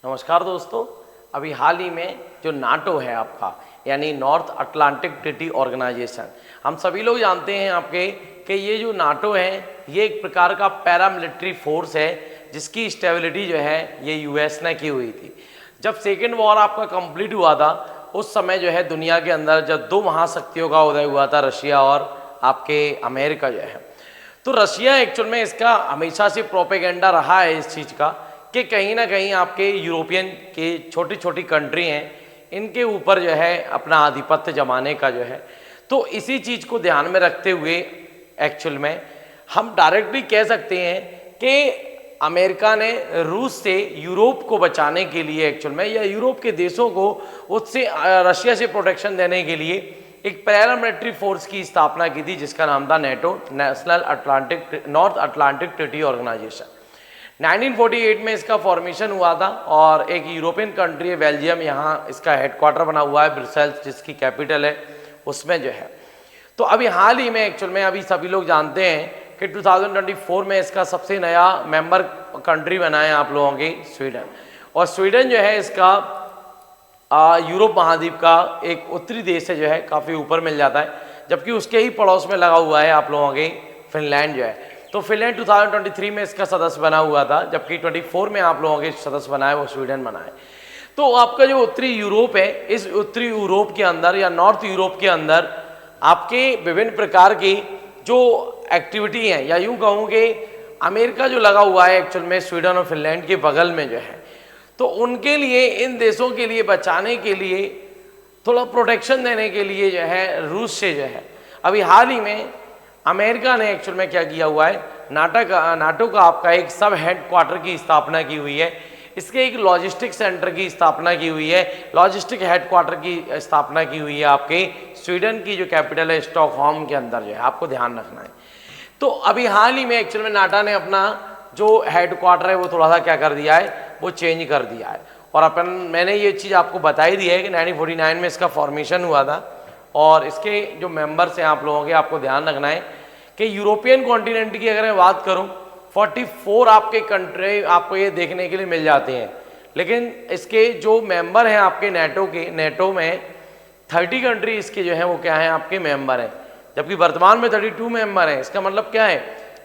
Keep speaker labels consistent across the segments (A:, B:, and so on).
A: नमस्कार दोस्तों। अभी हाल ही में जो नाटो है आपका, यानी नॉर्थ अटलांटिक ट्रीटी ऑर्गेनाइजेशन, हम सभी लोग जानते हैं आपके कि ये जो नाटो है ये एक प्रकार का पैरामिलिट्री फोर्स है जिसकी स्टेबिलिटी जो है ये यूएस ने की हुई थी। जब सेकेंड वॉर आपका कंप्लीट हुआ था उस समय जो है दुनिया के अंदर जब दो महाशक्तियों का उदय हुआ था, रशिया और आपके अमेरिका जो है, तो रशिया एक्चुअल में इसका हमेशा से प्रोपेगेंडा रहा है इस चीज़ का कि कहीं ना कहीं आपके यूरोपियन के छोटी छोटी कंट्री हैं इनके ऊपर जो है अपना आधिपत्य जमाने का जो है। तो इसी चीज़ को ध्यान में रखते हुए एक्चुअल में हम डायरेक्टली कह सकते हैं कि अमेरिका ने रूस से यूरोप को बचाने के लिए एक्चुअल में, या यूरोप के देशों को उससे रशिया से प्रोटेक्शन देने के लिए एक पैरामिलिट्री फोर्स की स्थापना की थी जिसका नाम था NATO, North Atlantic Treaty Organization. 1948 में इसका फॉर्मेशन हुआ था और एक यूरोपियन कंट्री है बेल्जियम, यहाँ इसका हेडक्वार्टर बना हुआ है ब्रसेल्स, जिसकी कैपिटल है उसमें जो है। तो अभी हाल ही में एक्चुअल में अभी सभी लोग जानते हैं कि 2024 में इसका सबसे नया मेंबर कंट्री बना है आप लोगों के स्वीडन। और स्वीडन जो है इसका यूरोप महाद्वीप का एक उत्तरी देश है जो है, काफ़ी ऊपर मिल जाता है, जबकि उसके ही पड़ोस में लगा हुआ है आप लोगों के फिनलैंड जो है। तो फिनलैंड 2023 में इसका सदस्य बना हुआ था, जबकि 24 में आप लोगों के सदस्य बनाए वो स्वीडन बनाए। तो आपका जो उत्तरी यूरोप है, इस उत्तरी यूरोप के अंदर या नॉर्थ यूरोप के अंदर आपके विभिन्न प्रकार की जो एक्टिविटी हैं, या यूँ कहूँ कि अमेरिका जो लगा हुआ है एक्चुअल में स्वीडन और फिनलैंड के बगल में जो है, तो उनके लिए, इन देशों के लिए बचाने के लिए, थोड़ा प्रोटेक्शन देने के लिए जो है रूस से जो है अभी हाल ही में अमेरिका ने एक्चुअल में क्या किया हुआ है, नाटो का आपका एक सब हेडक्वार्टर की स्थापना की हुई है। इसके एक लॉजिस्टिक सेंटर की स्थापना की हुई है, लॉजिस्टिक हेडक्वार्टर की स्थापना की हुई है आपके स्वीडन की जो कैपिटल है स्टॉकहोम के अंदर जो है, आपको ध्यान रखना है। तो अभी हाल ही में एक्चुअल में नाटो ने अपना जो हेडक्वार्टर है वो थोड़ा सा क्या कर दिया है, वो चेंज कर दिया है। और मैंने ये चीज़ आपको बताई दी है कि 1949 में इसका फॉर्मेशन हुआ था और इसके जो मेंबर्स हैं आप लोगों के, आपको ध्यान रखना है कि यूरोपियन कॉन्टिनेंट की अगर मैं बात करूं 44 आपके कंट्री आपको ये देखने के लिए मिल जाते हैं, लेकिन इसके जो मेंबर हैं आपके नेटो में 30 कंट्री इसके जो हैं वो क्या हैं, आपके मेंबर हैं, जबकि वर्तमान में 32 मेंबर हैं। इसका मतलब क्या है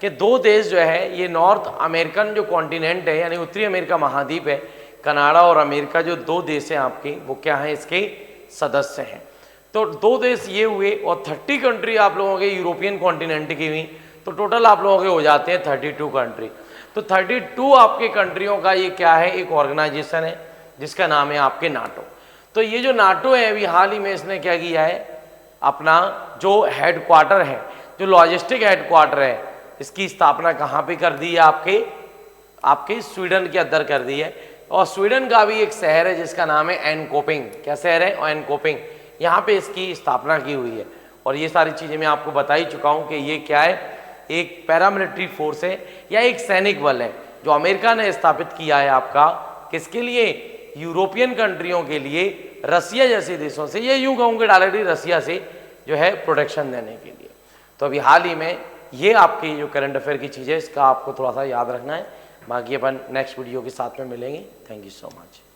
A: कि दो देश जो है ये नॉर्थ अमेरिकन जो कॉन्टिनेंट है यानी उत्तरी अमेरिका महाद्वीप है, कनाडा और अमेरिका जो दो देश हैं आपके, वो क्या हैं, इसके सदस्य हैं। तो दो देश ये हुए और 30 कंट्री आप लोगों के यूरोपियन कॉन्टिनेंट की हुई, तो टोटल आप लोगों के हो जाते हैं 32 कंट्री। तो 32 आपके कंट्रियों का ये क्या है, एक ऑर्गेनाइजेशन है जिसका नाम है आपके नाटो। तो ये जो नाटो है अभी हाल ही में इसने क्या किया है, अपना जो हेडक्वार्टर है, जो लॉजिस्टिक हेडक्वार्टर है, इसकी स्थापना कहाँ पे कर दी है, आपके स्वीडन के अंदर कर दी है। और स्वीडन का भी एक शहर है जिसका नाम है एनकोपिंग। क्या शहर है, एनकोपिंग, यहाँ पे इसकी स्थापना की हुई है। और ये सारी चीज़ें मैं आपको बता ही चुका हूँ कि ये क्या है, एक पैरामिलिट्री फोर्स है या एक सैनिक बल है जो अमेरिका ने स्थापित किया है आपका, किसके लिए, यूरोपियन कंट्रियों के लिए, रसिया जैसे देशों से, ये यूँ कहूँगे डायरेक्टली रसिया से जो है प्रोटेक्शन देने के लिए। तो अभी हाल ही में ये आपकी जो करंट अफेयर की चीज़ है इसका आपको थोड़ा सा याद रखना है। बाकी अपन नेक्स्ट वीडियो के साथ में मिलेंगे। Thank you so much.